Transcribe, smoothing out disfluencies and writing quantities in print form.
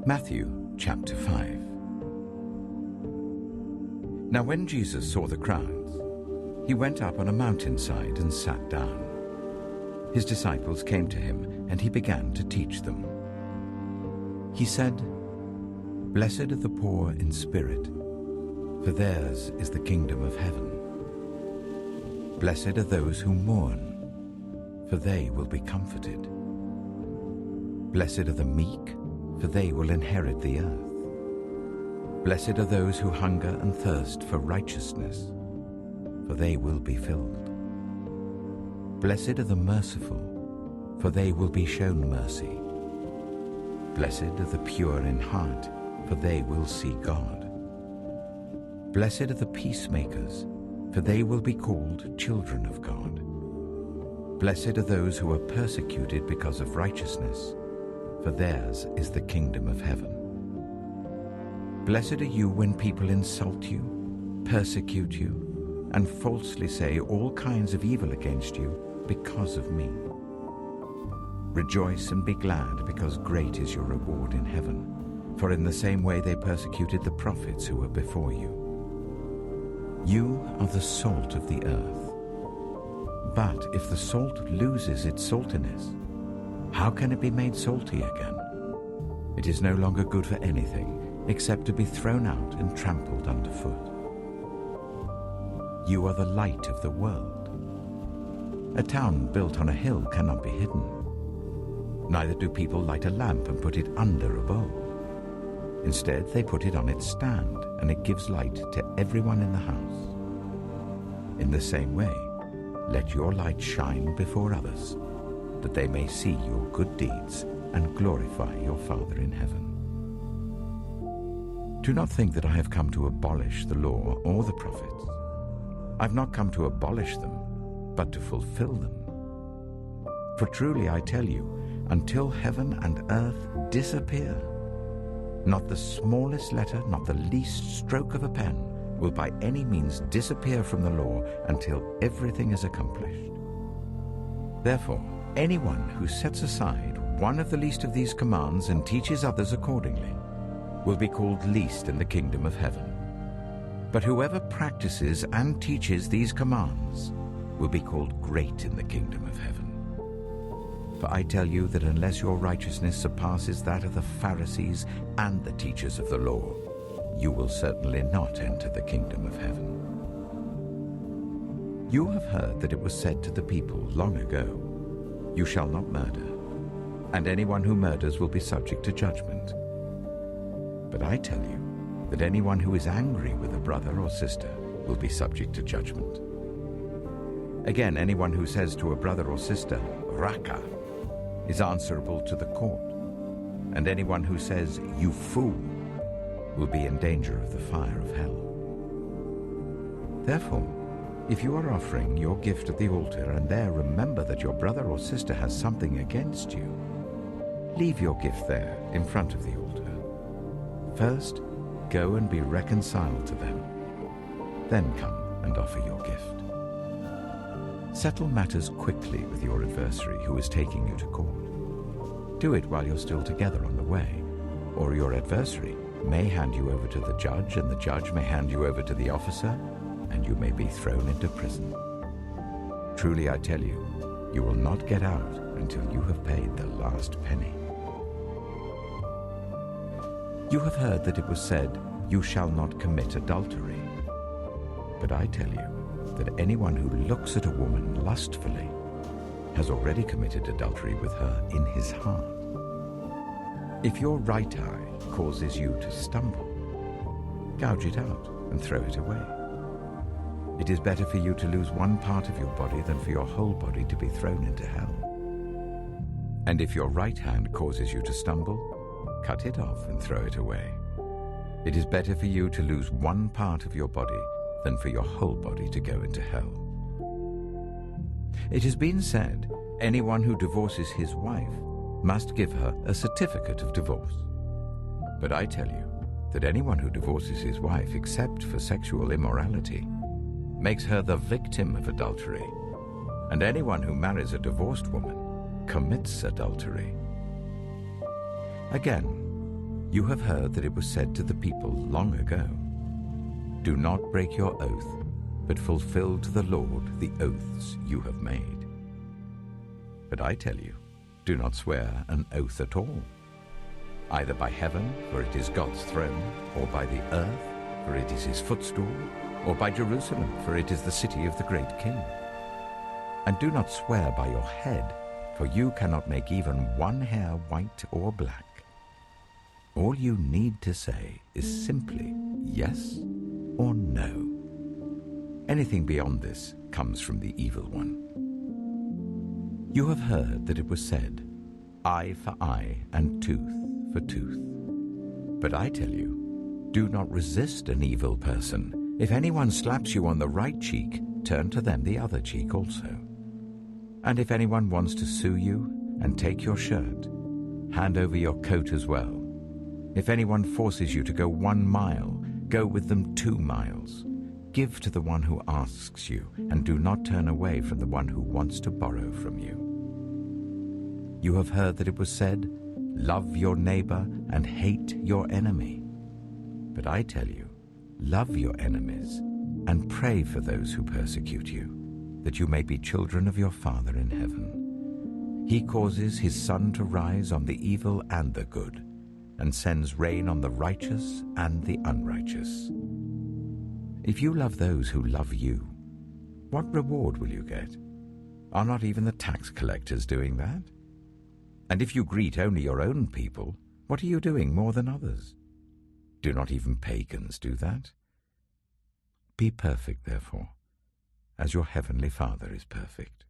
Matthew chapter 5. Now when Jesus saw the crowds, he went up on a mountainside and sat down. His disciples came to him, and he began to teach them. He said, "Blessed are the poor in spirit, for theirs is the kingdom of heaven. Blessed are those who mourn, for they will be comforted. Blessed are the meek, for they will inherit the earth. Blessed are those who hunger and thirst for righteousness, for they will be filled. Blessed are the merciful, for they will be shown mercy. Blessed are the pure in heart, for they will see God. Blessed are the peacemakers, for they will be called children of God. Blessed are those who are persecuted because of righteousness, for theirs is the kingdom of heaven. Blessed are you when people insult you, persecute you, and falsely say all kinds of evil against you because of me. Rejoice and be glad, because great is your reward in heaven, for in the same way they persecuted the prophets who were before you. You are the salt of the earth. But if the salt loses its saltiness, how can it be made salty again? It is no longer good for anything except to be thrown out and trampled underfoot. You are the light of the world. A town built on a hill cannot be hidden. Neither do people light a lamp and put it under a bowl. Instead, they put it on its stand, and it gives light to everyone in the house. In the same way, let your light shine before others, that they may see your good deeds and glorify your Father in heaven. Do not think that I have come to abolish the law or the prophets. I've not come to abolish them, but to fulfill them. For truly I tell you, until heaven and earth disappear, not the smallest letter, not the least stroke of a pen will by any means disappear from the law until everything is accomplished. Therefore, anyone who sets aside one of the least of these commands and teaches others accordingly will be called least in the kingdom of heaven. But whoever practices and teaches these commands will be called great in the kingdom of heaven. For I tell you that unless your righteousness surpasses that of the Pharisees and the teachers of the law, you will certainly not enter the kingdom of heaven. You have heard that it was said to the people long ago, "You shall not murder, and anyone who murders will be subject to judgment." But I tell you that anyone who is angry with a brother or sister will be subject to judgment. Again, anyone who says to a brother or sister, "Raka," is answerable to the court, and anyone who says, "You fool," will be in danger of the fire of hell. Therefore, if you are offering your gift at the altar and there remember that your brother or sister has something against you, leave your gift there in front of the altar. First, go and be reconciled to them. Then come and offer your gift. Settle matters quickly with your adversary who is taking you to court. Do it while you're still together on the way, or your adversary may hand you over to the judge, and the judge may hand you over to the officer, and you may be thrown into prison. Truly I tell you, you will not get out until you have paid the last penny. You have heard that it was said, "You shall not commit adultery." But I tell you that anyone who looks at a woman lustfully has already committed adultery with her in his heart. If your right eye causes you to stumble, gouge it out and throw it away. It is better for you to lose one part of your body than for your whole body to be thrown into hell. And if your right hand causes you to stumble, cut it off and throw it away. It is better for you to lose one part of your body than for your whole body to go into hell. It has been said, anyone who divorces his wife must give her a certificate of divorce. But I tell you that anyone who divorces his wife except for sexual immorality makes her the victim of adultery, and anyone who marries a divorced woman commits adultery. Again, You have heard that it was said to the people long ago, "Do not break your oath, but fulfill to the Lord the oaths you have made." But I tell you, do not swear an oath at all, either by heaven, for it is God's throne, or by the earth, for it is his footstool, or by Jerusalem, for it is the city of the great King. And do not swear by your head, for you cannot make even one hair white or black. All you need to say is simply yes or no. Anything beyond this comes from the evil one. You have heard that it was said, "Eye for eye and tooth for tooth." But I tell you, do not resist an evil person. If anyone slaps you on the right cheek, turn to them the other cheek also. And if anyone wants to sue you and take your shirt, hand over your coat as well. If anyone forces you to go 1 mile, go with them 2 miles. Give to the one who asks you, and do not turn away from the one who wants to borrow from you. You have heard that it was said, "Love your neighbor and hate your enemy." But I tell you, love your enemies and pray for those who persecute you, that you may be children of your Father in heaven. He causes his sun to rise on the evil and the good, and sends rain on the righteous and the unrighteous. If you love those who love you, what reward will you get? Are not even the tax collectors doing that? And if you greet only your own people, what are you doing more than others? Do not even pagans do that? Be perfect, therefore, as your heavenly Father is perfect.